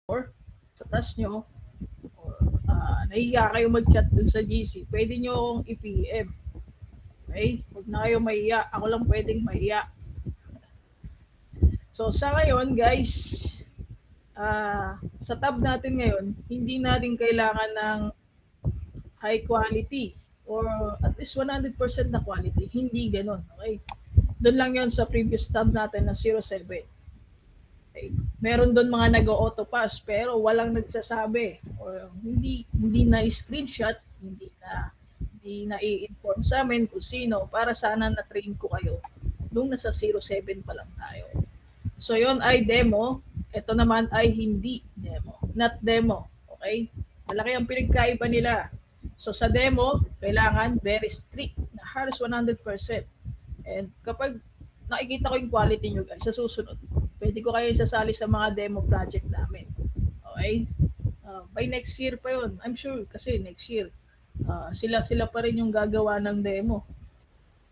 or sa task nyo, or nahiya kayo mag-chat dun sa GC, pwede nyo akong i-PM. Okay? Huwag na kayo mahiya. Ako lang pwedeng mahiya. So, sa ngayon, guys, sa tab natin ngayon, hindi natin kailangan ng high quality or at least 100% na quality. Hindi ganun. Okay? Doon lang yon sa previous tab natin na 07. Okay. Meron doon mga nag-auto pass pero walang nagsasabi or hindi na screenshot, hindi na i-inform sa amin kung sino para sana na-train ko kayo nung nasa 07 pa lang tayo. So yon ay demo, ito naman ay hindi demo, not demo. Okay? Malaki ang pinagkaiba nila. So sa demo, kailangan very strict na halos 100%. And kapag nakikita ko yung quality nyo guys, sa susunod, pwede ko kayo sasali sa mga demo project namin. Okay? By next year pa yon, I'm sure kasi next year, sila pa rin yung gagawa ng demo.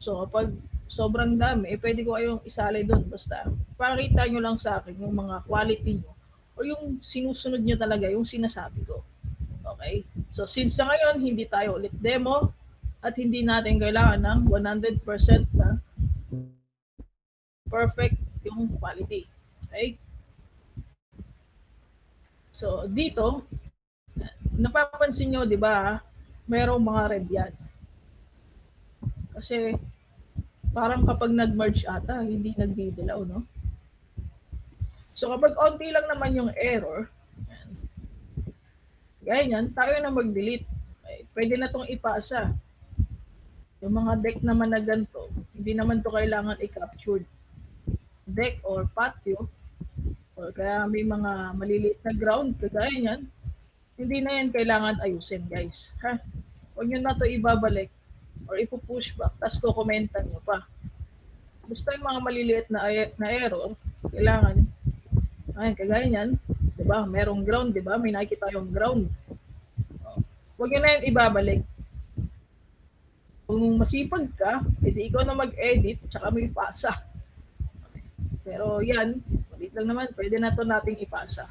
So kapag sobrang dami, pwede ko kayong isali doon. Basta pakita nyo lang sa akin yung mga quality nyo o yung sinusunod nyo talaga, yung sinasabi ko. Okay? So since sa ngayon, hindi tayo ulit demo at hindi natin kailangan ng 100% na perfect yung quality. Okay? So dito, napapansin nyo, di ba, merong mga red yan. Kasi parang kapag nag-merge ata, hindi nagdidilaw, no? So kapag onti lang naman yung error, gaya niyan, tayo na mag-delete. Okay, pwede na itong ipasa. Yung mga deck naman na ganito, hindi naman to kailangan i-capture. Deck or patio, or kaya may mga maliliit na ground, kagaya niyan, hindi na yan kailangan ayusin, guys. Ha? Huwag nyo na to ibabalik or ipo-push back, tapos kukomentan nyo pa. Basta yung mga maliliit na error, kailangan, ay, kagaya niyan, di ba? Merong ground, di ba? May nakikita yung ground. Huwag nyo na yan ibabalik. Kung masipag ka, edi ikaw na mag-edit, tsaka may ipasa. Pero yan, malit lang naman, pwede na to nating ipasa.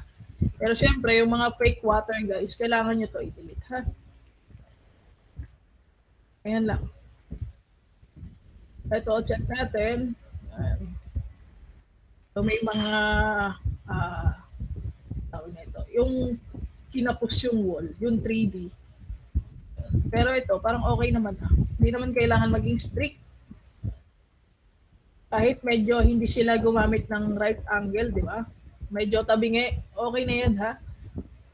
Pero syempre, yung mga fake water guys, kailangan nyo to i-delete, ha? Ayan lang. Ito, check natin. So may mga, uh, tawag nito, yung kinapos yung wall, yung 3D. Pero ito, parang okay naman. Hindi naman kailangan maging strict. Kahit medyo hindi sila gumamit ng right angle, di ba? Medyo tabingi, okay na yan ha.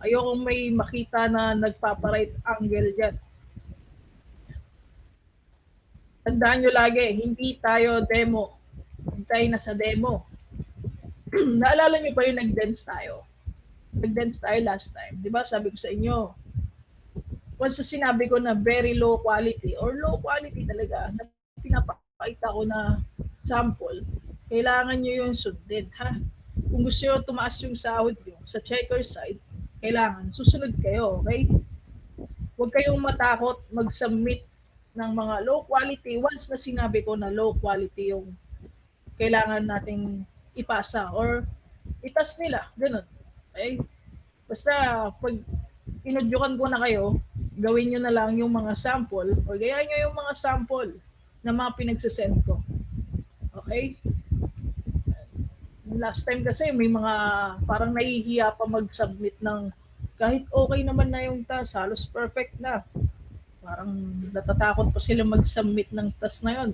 Ayokong may makita na nagpapa-right angle dyan. Tandaan nyo lagi, hindi tayo demo. Hindi tayo nasa demo. Naalala nyo pa yung nag-dance tayo? Nag-dance tayo last time. Di ba sabi ko sa inyo, once na sinabi ko na very low quality or low quality talaga, na pinapakita ko na sample, kailangan nyo yung sundin, ha? Kung gusto nyo tumaas yung sahod nyo sa checker side, kailangan susunod kayo, okay? Huwag kayong matakot mag-submit ng mga low quality once na sinabi ko na low quality yung kailangan nating ipasa or itas nila, ganun. Okay? Basta pag inudyukan ko na kayo, gawin nyo na lang yung mga sample o gayahin nyo yung mga sample na mga pinagsasend ko. Okay? Last time kasi may mga parang nahihiya pa mag-submit ng kahit okay naman na yung task, halos perfect na. Parang natatakot pa sila mag-submit ng task na yun.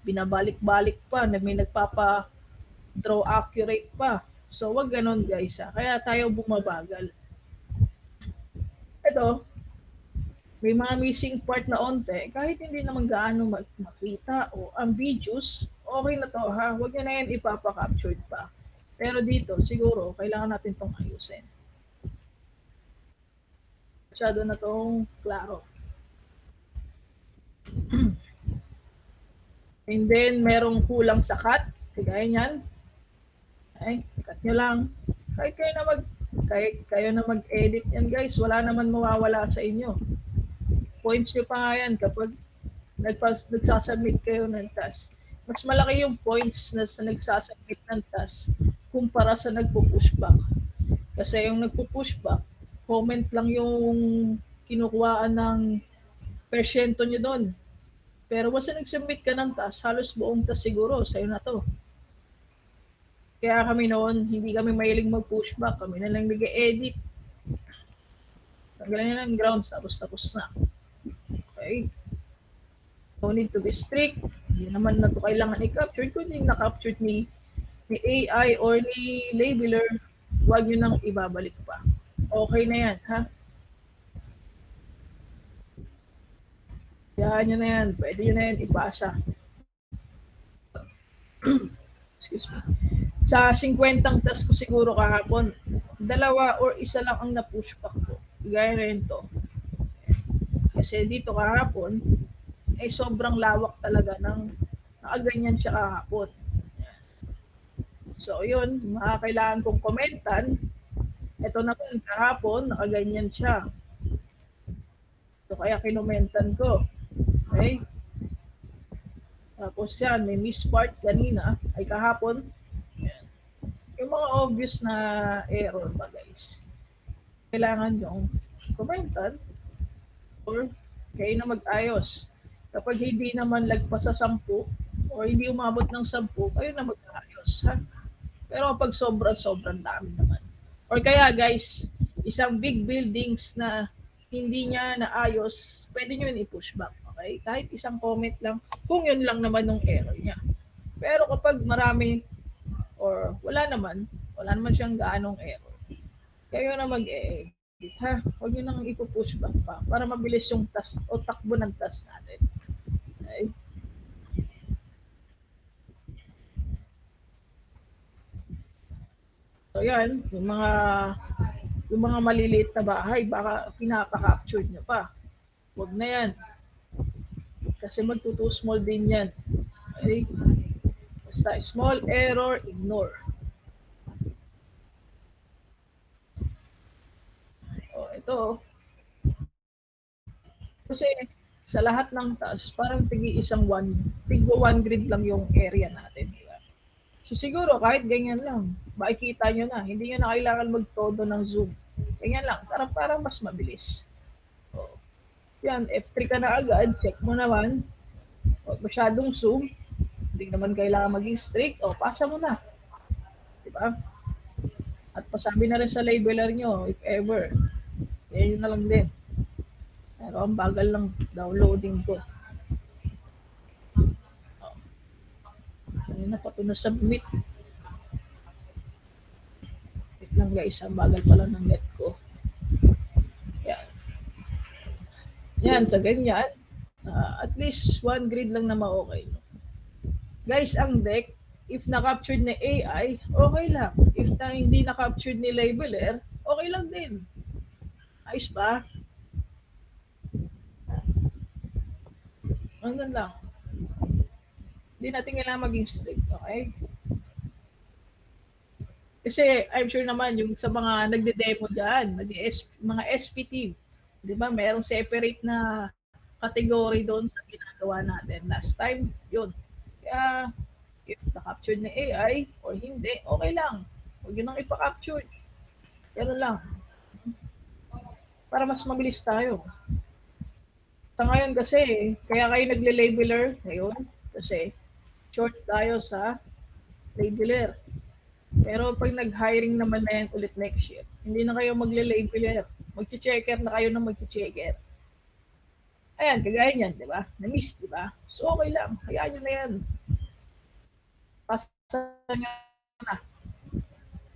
Binabalik-balik pa, may nagpapa-draw accurate pa. So, wag ganon guys ha. Kaya tayo bumabagal. Ito, may mga missing part na onte, kahit hindi naman gaano makita o ambiguous, okay na to ha. Huwag nyo na yan ipapa-captured pa. Pero dito, siguro, kailangan natin tong ayusin. Masyado na tong klaro. And then, merong kulang sa cut. Kagaya niyan. Ay, cut nyo lang. Kahit kayo na mag-edit yan guys, wala naman mawawala sa inyo. Points nyo pa nga yan kapag nagsasubmit kayo ng task. Mas malaki yung points na sa nagsasubmit ng task kumpara sa nagpo-pushback. Kasi yung nagpo-pushback, comment lang yung kinukuhaan ng persyento nyo doon. Pero once na nag-submit ka ng task, halos buong task siguro, sa'yo na to. Kaya kami noon, hindi kami mahilig mag-pushback. Kami na lang nag-edit. Tanggalan na ng grounds, tapos na. Okay? No need to be strict. Hindi naman na to kailangan i-capture. Kung hindi na-capture ni AI or ni labeler, huwag nyo nang ibabalik pa. Okay na yan, ha? Kaya nyo na yan. Pwede nyo na yan ipasa. Excuse me. Sa 50 task ko siguro kahapon, 2 or 1 lang ang na-push back ko. Gaya rin to. Kasi dito kahapon, sobrang lawak talaga ng nakaganyan siya kahapon. So, yun, kailangan kong komentan. Ito naman, kahapon, nakaganyan siya. So, kaya kinomentan ko. Okay? Tapos yan, may miss part kanina, ay kahapon. Yan. Yung mga obvious na error ba, guys? Kailangan yung komentan or kayo na mag-ayos. Kapag hindi naman lagpas sa 10 or hindi umabot ng 10, kayo na mag-ayos. Ha? Pero kapag sobrang dami naman. Or kaya guys, isang big buildings na hindi niya naayos, pwede nyo yun i-push back. Okay? Kahit isang comment lang, kung yun lang naman ng error niya. Pero kapag marami or wala naman siyang gaanong error, kayo na mag-edit, ha? Huwag nyo nang ipo-push back pa para mabilis yung task o takbo ng task natin. Okay? So yan, yung mga maliliit na bahay, baka pinapa-capture nyo pa. Huwag na yan. Kasi magto-too small din yan. Okay? Basta small error, ignore. O, ito. Kasi sa lahat ng task, parang tigwa 1 grid lang yung area natin. Diba? So siguro kahit ganyan lang, makikita nyo na, hindi nyo na kailangan mag-todo ng zoom. Ganyan lang, parang mas mabilis. O, yan, F3 ka na agad, check mo naman. Huwag masyadong zoom, hindi naman kailangan maging strict, o pasa mo na. Diba? At pasabi na rin sa labeler nyo, if ever. Yan na lang din. Pero ang bagal lang downloading ko. Kanina pa ito na-submit. Wait lang guys, ang bagal pala ng net ko. Yan. Yan, sa ganyan. At least 1 grid lang na ma-okay. Guys, ang deck, if na-captured ni AI, okay lang. If hindi na-captured ni labeler, okay lang din. Ayos ba? Hanggang lang. Hindi natin kailangan maging strict, okay? Kasi I'm sure naman yung sa mga nagde-demo dyan, mga SPT, di ba, merong separate na category doon sa ginagawa natin. Last time, yun. Kaya, if na-captured ni AI or hindi, okay lang. Huwag yun ang ipa-capture. Ganun lang. Para mas mabilis tayo. Sa ngayon kasi, kaya kayo nagle-labeler ngayon kasi short tayo sa labeler. Pero pag nag-hiring naman na yan ulit next year, hindi na kayo magle-labeler. Mag-checker na kayo ng mag-checker. Ayan, kagaya niyan, di ba? Na-miss, di ba? So, okay lang. Hayaan nyo na yan. Pasa nyo na.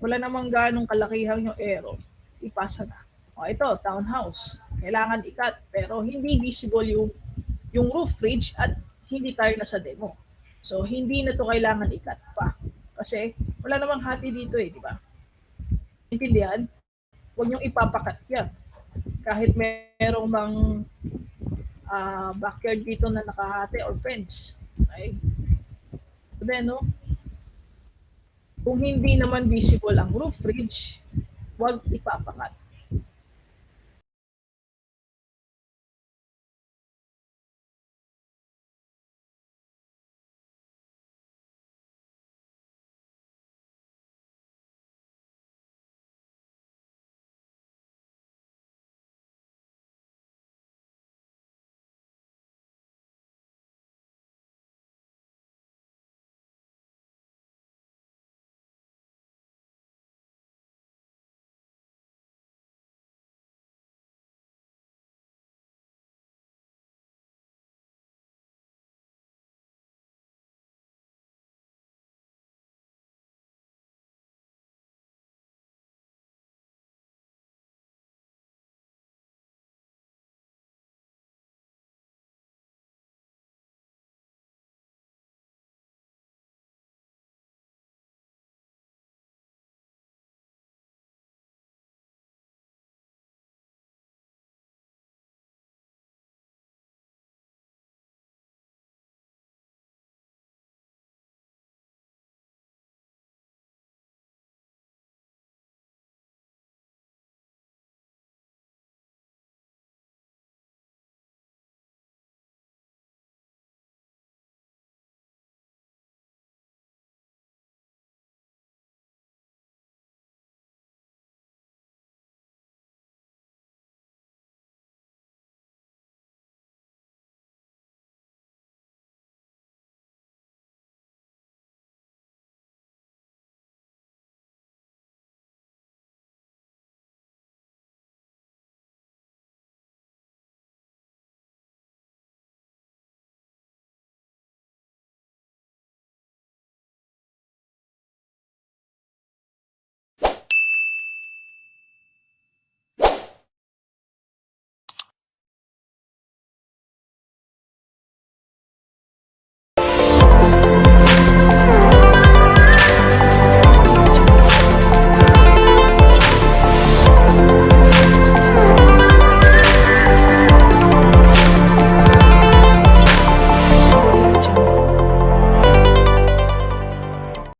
Wala namang ganong kalakihang yung error. Ipasa na. O, ito, townhouse. Kailangan i-cut, pero hindi visible yung roof ridge at hindi tayo nasa demo. So, hindi na to kailangan i-cut pa. Kasi, wala namang hati dito eh, di ba? Intindihan? Huwag niyong ipapakat yan. Kahit merong mang backyard dito na nakahati or fence. Okay? So then, no? Kung hindi naman visible ang roof ridge, huwag ipapakat.